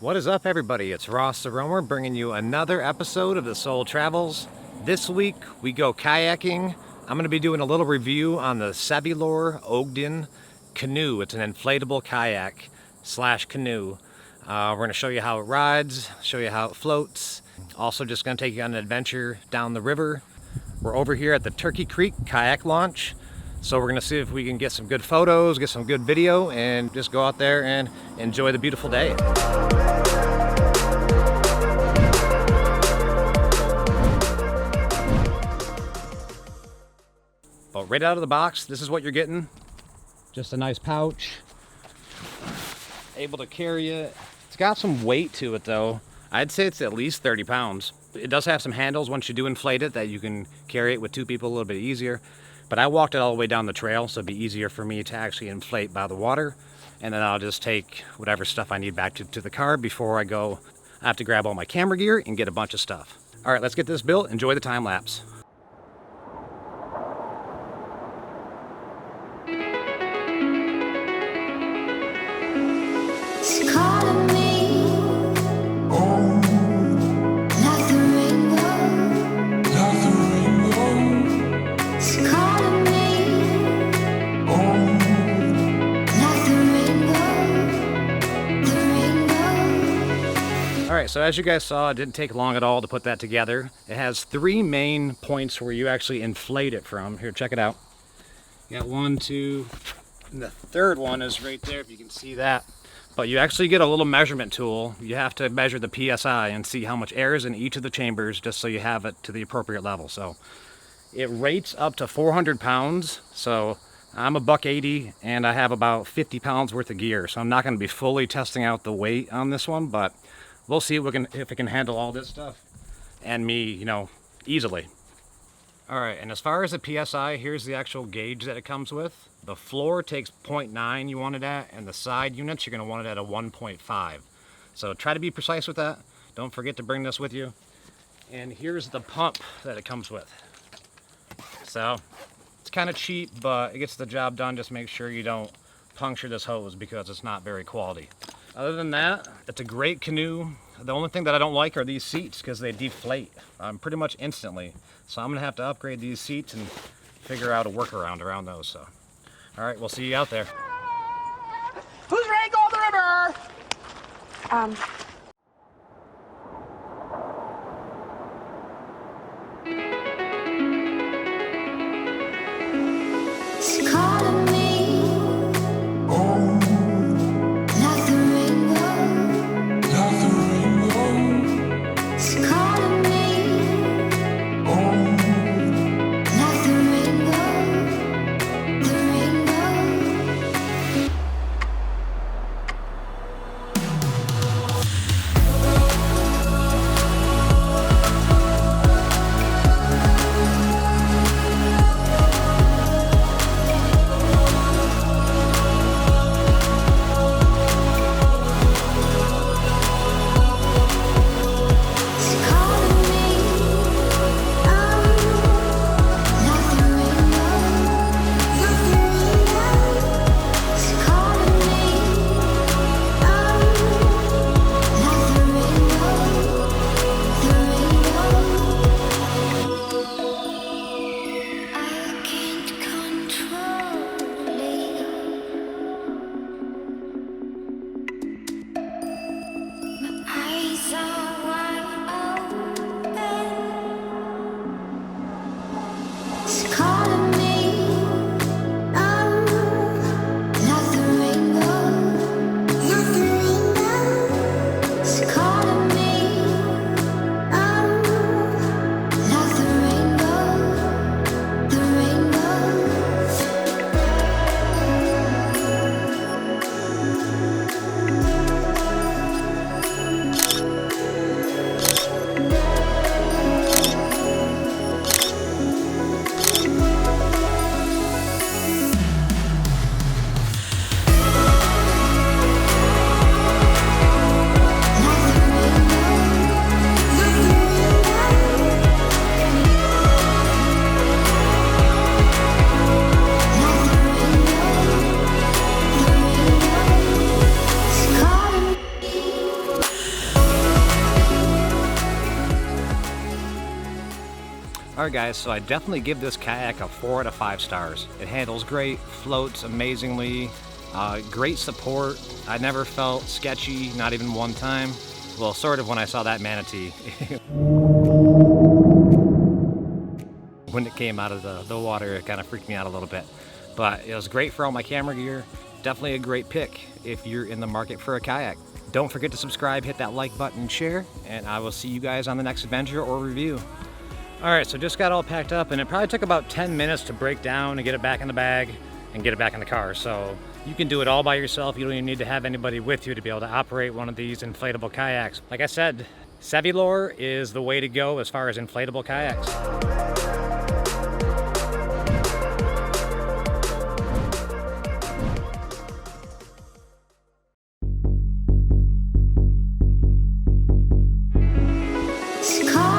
What is up, everybody? It's Ross the Roamer bringing you another episode of the Soul Travels. This week we go kayaking. I'm going to be doing a little review on the Sevylor canoe. It's an inflatable kayak / canoe. We're going to show you how it rides, show you how it floats. Also just going to take you on an adventure down the river. We're over here at the Turkey Creek kayak launch. So we're going to see if we can get some good photos, get some good video, and just go out there and enjoy the beautiful day. But right out of the box, this is what you're getting. Just a nice pouch. Able to carry it. It's got some weight to it though. I'd say it's at least 30 pounds. It does have some handles once you do inflate it that you can carry it with two people a little bit easier. But I walked it all the way down the trail, so it'd be easier for me to actually inflate by the water. And then I'll just take whatever stuff I need back to the car before I go. I have to grab all my camera gear and get a bunch of stuff. All right, let's get this built. Enjoy the time lapse. Alright, so as you guys saw, it didn't take long at all to put that together. It has three main points where you actually inflate it from. Here, check it out. You got 1, 2, and the third one is right there, if you can see that. But you actually get a little measurement tool. You have to measure the PSI and see how much air is in each of the chambers just so you have it to the appropriate level. So it rates up to 400 pounds. So I'm a $180 and I have about 50 pounds worth of gear. So I'm not going to be fully testing out the weight on this one, but we'll see if it can handle all this stuff and me, easily. All right, and as far as the PSI, here's the actual gauge that it comes with. The floor takes 0.9 you want it at, and the side units, you're gonna want it at a 1.5. So try to be precise with that. Don't forget to bring this with you. And here's the pump that it comes with. So it's kind of cheap, but it gets the job done. Just make sure you don't puncture this hose because it's not very quality. Other than that, it's a great canoe. The only thing that I don't like are these seats because they deflate pretty much instantly. So I'm gonna have to upgrade these seats and figure out a workaround around those. So, all right, we'll see you out there. Who's ready to go on the river? Alright guys, so I definitely give this kayak a 4 out of 5 stars. It handles great, floats amazingly, great support. I never felt sketchy, not even one time. Well, sort of when I saw that manatee. When it came out of the water, it kind of freaked me out a little bit. But it was great for all my camera gear. Definitely a great pick if you're in the market for a kayak. Don't forget to subscribe, hit that like button, and share, and I will see you guys on the next adventure or review. Alright, so just got all packed up, and it probably took about 10 minutes to break down and get it back in the bag and get it back in the car. So you can do it all by yourself. You don't even need to have anybody with you to be able to operate one of these inflatable kayaks. Like I said, Sevylor is the way to go as far as inflatable kayaks. Call